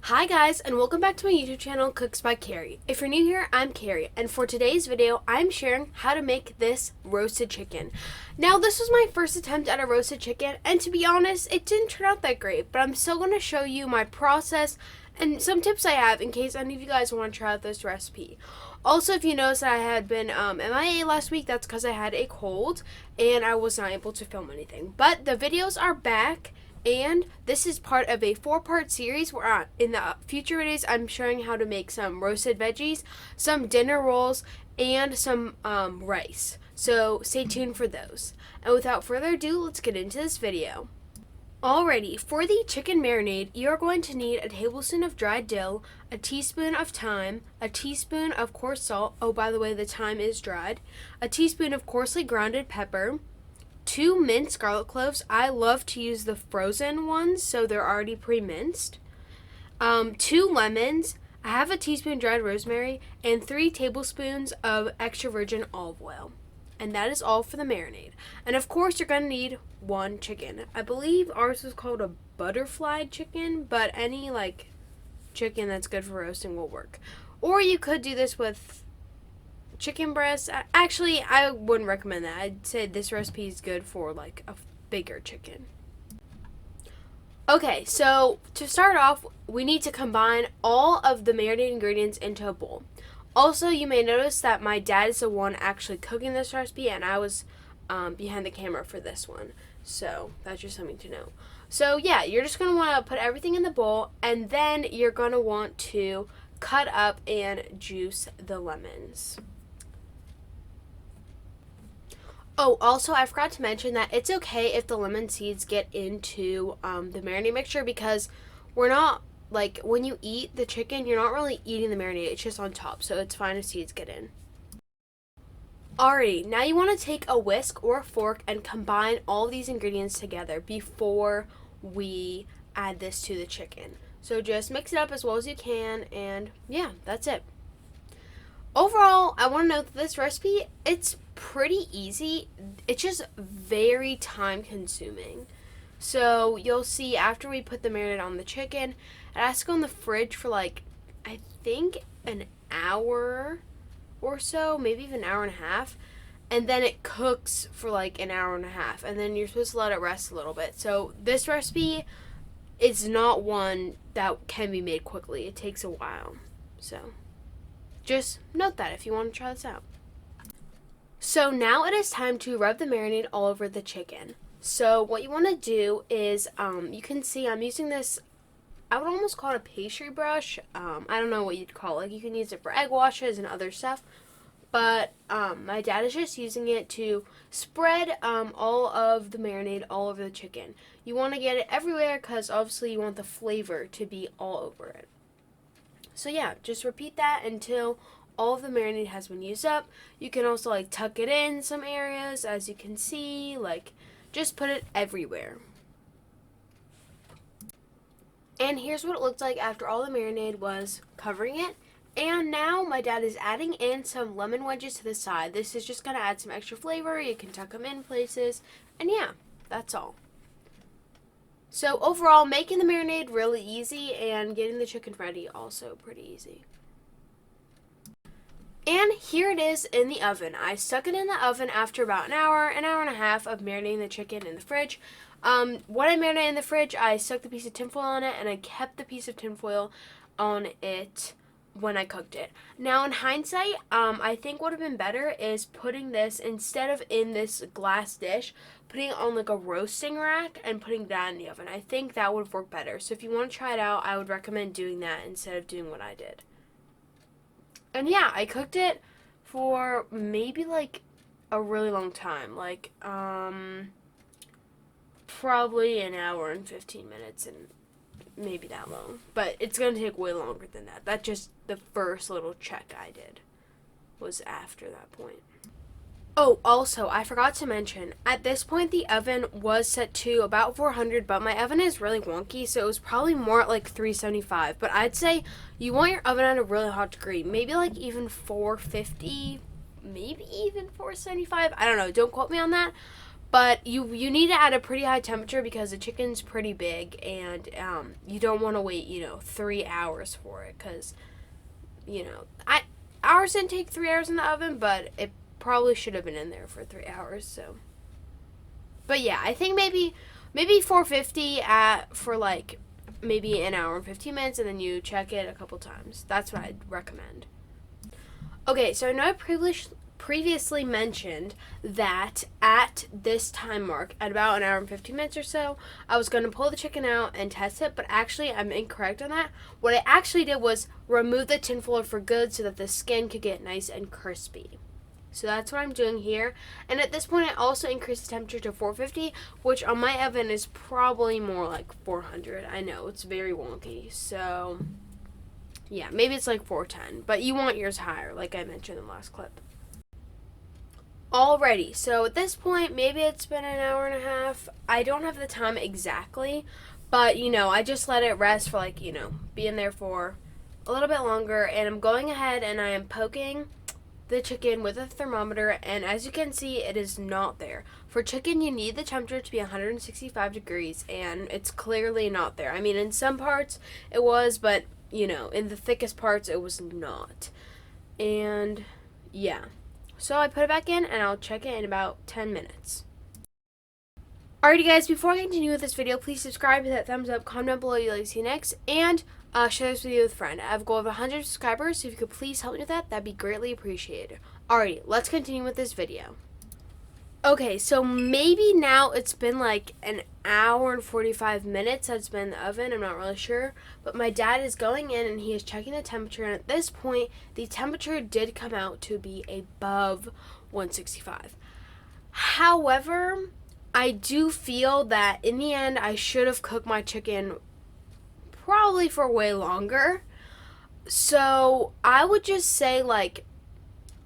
Hi guys, and welcome back to my YouTube channel, Cooks by Carrie. If you're new here, I'm Carrie, and for today's video, I'm sharing how to make this roasted chicken. Now, this was my first attempt at a roasted chicken, and to be honest, it didn't turn out that great, but I'm still going to show you my process and some tips I have in case any of you guys want to try out this recipe. Also, if you notice that I had been MIA last week, that's because I had a cold, and I was not able to film anything. But the videos are back. And this is part of a 4-part series where in the future videos I'm showing how to make some roasted veggies, some dinner rolls, and some rice. So stay tuned for those. And without further ado, let's get into this video. Alrighty, for the chicken marinade, you're going to need a tablespoon of dried dill, a teaspoon of thyme, a teaspoon of coarse salt. Oh, by the way, the thyme is dried. A teaspoon of coarsely grounded pepper. 2 minced garlic cloves. I love to use the frozen ones, so they're already pre-minced. 2 lemons. I have a teaspoon dried rosemary, and 3 tablespoons of extra virgin olive oil. And that is all for the marinade. And of course, you're going to need 1 chicken. I believe ours was called a butterfly chicken, but any chicken that's good for roasting will work. Or you could do this with chicken breast. Actually, I wouldn't recommend that. I'd say this recipe is good for a bigger chicken. Okay, so to start off, we need to combine all of the marinated ingredients into a bowl. Also, you may notice that my dad is the one actually cooking this recipe, and I was behind the camera for this one. So that's just something to know. So yeah, you're just going to want to put everything in the bowl, and then you're going to want to cut up and juice the lemons. Oh, also, I forgot to mention that it's okay if the lemon seeds get into the marinade mixture, because we're not, when you eat the chicken, you're not really eating the marinade. It's just on top, so it's fine if seeds get in. Alrighty, now you want to take a whisk or a fork and combine all of these ingredients together before we add this to the chicken. So just mix it up as well as you can, and yeah, that's it. Overall, I want to note that this recipe, it's pretty easy. It's just very time consuming. So you'll see after we put the marinade on the chicken, it has to go in the fridge for I think an hour or so, maybe even an hour and a half. And then it cooks for an hour and a half. And then you're supposed to let it rest a little bit. So this recipe is not one that can be made quickly. It takes a while. So just note that if you want to try this out. So now it is time to rub the marinade all over the chicken. So what you want to do is, you can see I'm using this, I would almost call it a pastry brush. I don't know what you'd call it. You can use it for egg washes and other stuff. But my dad is just using it to spread all of the marinade all over the chicken. You want to get it everywhere because obviously you want the flavor to be all over it. So yeah, just repeat that until all of the marinade has been used up. You can also tuck it in some areas, as you can see, just put it everywhere. And here's what it looked like after all the marinade was covering it. And now my dad is adding in some lemon wedges to the side. This is just going to add some extra flavor. You can tuck them in places. And yeah, that's all. So overall, making the marinade really easy, and getting the chicken ready also pretty easy. And here it is in the oven. I stuck it in the oven after about an hour and a half of marinating the chicken in the fridge. When I marinated in the fridge, I stuck the piece of tinfoil on it, and I kept the piece of tinfoil on it when I cooked it. Now, in hindsight, I think what would have been better is putting this, instead of in this glass dish, putting it on a roasting rack and putting that in the oven. I think that would work better. So if you want to try it out, I would recommend doing that instead of doing what I did. And yeah, I cooked it for maybe a really long time, probably an hour and 15 minutes, and maybe that long. But it's going to take way longer than that. That's just the first little check I did was after that point. Oh, also, I forgot to mention, at this point the oven was set to about 400, but my oven is really wonky, so it was probably more at 375. But I'd say you want your oven at a really hot degree, maybe even 450, maybe even 475. I don't know, don't quote me on that. But you need it at a pretty high temperature because the chicken's pretty big, and you don't want to wait 3 hours for it, because ours didn't take 3 hours in the oven, but it probably should have been in there for 3 hours. So, but yeah, I think maybe 450 for like maybe an hour and 15 minutes, and then you check it a couple times. That's what I'd recommend. Okay, so I know I previously mentioned that at this time mark, at about an hour and 15 minutes or so, I was going to pull the chicken out and test it, but actually I'm incorrect on that. What I actually did was remove the tinfoil for good so that the skin could get nice and crispy. So that's what I'm doing here. And at this point, I also increased the temperature to 450, which on my oven is probably more like 400. I know, it's very wonky. So, yeah, maybe it's like 410. But you want yours higher, like I mentioned in the last clip. Alrighty, so at this point, maybe it's been an hour and a half. I don't have the time exactly, but, I just let it rest for like, be in there for a little bit longer. And I'm going ahead and I am poking the chicken with a thermometer, and as you can see, it is not there. For chicken, you need the temperature to be 165 degrees, and it's clearly not there. I mean, in some parts it was, but in the thickest parts it was not. And yeah, so I put it back in, and I'll check it in about 10 minutes. Alrighty guys, before I continue with this video, please subscribe, hit that thumbs up, comment down below you'd like to see next, and share this video with a friend. I have a goal of 100 subscribers, so if you could please help me with that, that'd be greatly appreciated. Alrighty, let's continue with this video. Okay, so maybe now it's been like an hour and 45 minutes that it's been in the oven, I'm not really sure, but my dad is going in and he is checking the temperature, and at this point, the temperature did come out to be above 165. However, I do feel that in the end, I should have cooked my chicken probably for way longer. So I would just say, like,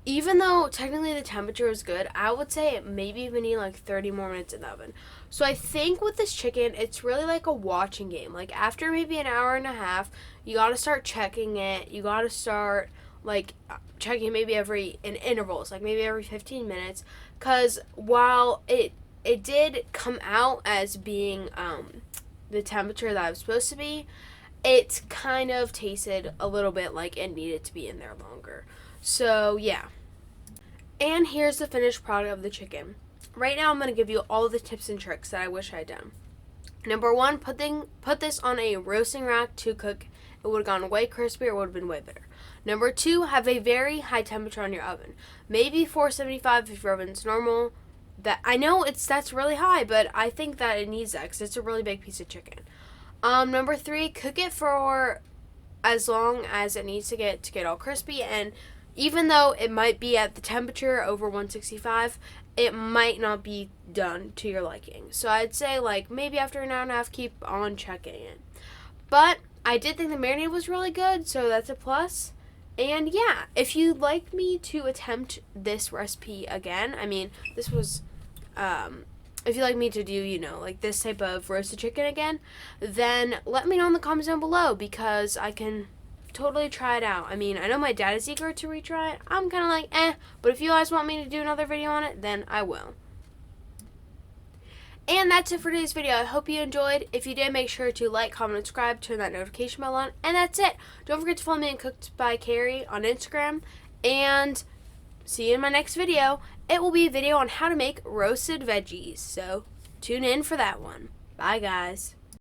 even though technically the temperature is good, I would say maybe we need like 30 more minutes in the oven. So I think with this chicken, it's really like a watching game. Like after maybe an hour and a half, you gotta start checking it. You gotta start like checking maybe in intervals, like maybe every 15 minutes. Cause while it did come out as being the temperature that it was supposed to be, it kind of tasted a little bit like it needed to be in there longer. So yeah. And here's the finished product of the chicken. Right now I'm going to give you all the tips and tricks that I wish I had done. Number one, put this on a roasting rack to cook. It would have gone way crispier, it would have been way better. Number two, have a very high temperature on your oven. Maybe 475 if your oven's normal. That I know that's really high, but I think that it needs that because it's a really big piece of chicken. Number three, cook it for as long as it needs to get all crispy, and even though it might be at the temperature over 165, it might not be done to your liking. So I'd say like maybe after an hour and a half, keep on checking it. But I did think the marinade was really good, so that's a plus. And yeah, if you'd like me to attempt this recipe again, I mean, this was, if you'd like me to do, like this type of roasted chicken again, then let me know in the comments down below because I can totally try it out. I mean, I know my dad is eager to retry it. I'm kind of like, but if you guys want me to do another video on it, then I will. And that's it for today's video. I hope you enjoyed. If you did, make sure to like, comment, and subscribe, turn that notification bell on, and that's it. Don't forget to follow me on Cooked by Carrie on Instagram, and see you in my next video. It will be a video on how to make roasted veggies, so tune in for that one. Bye, guys.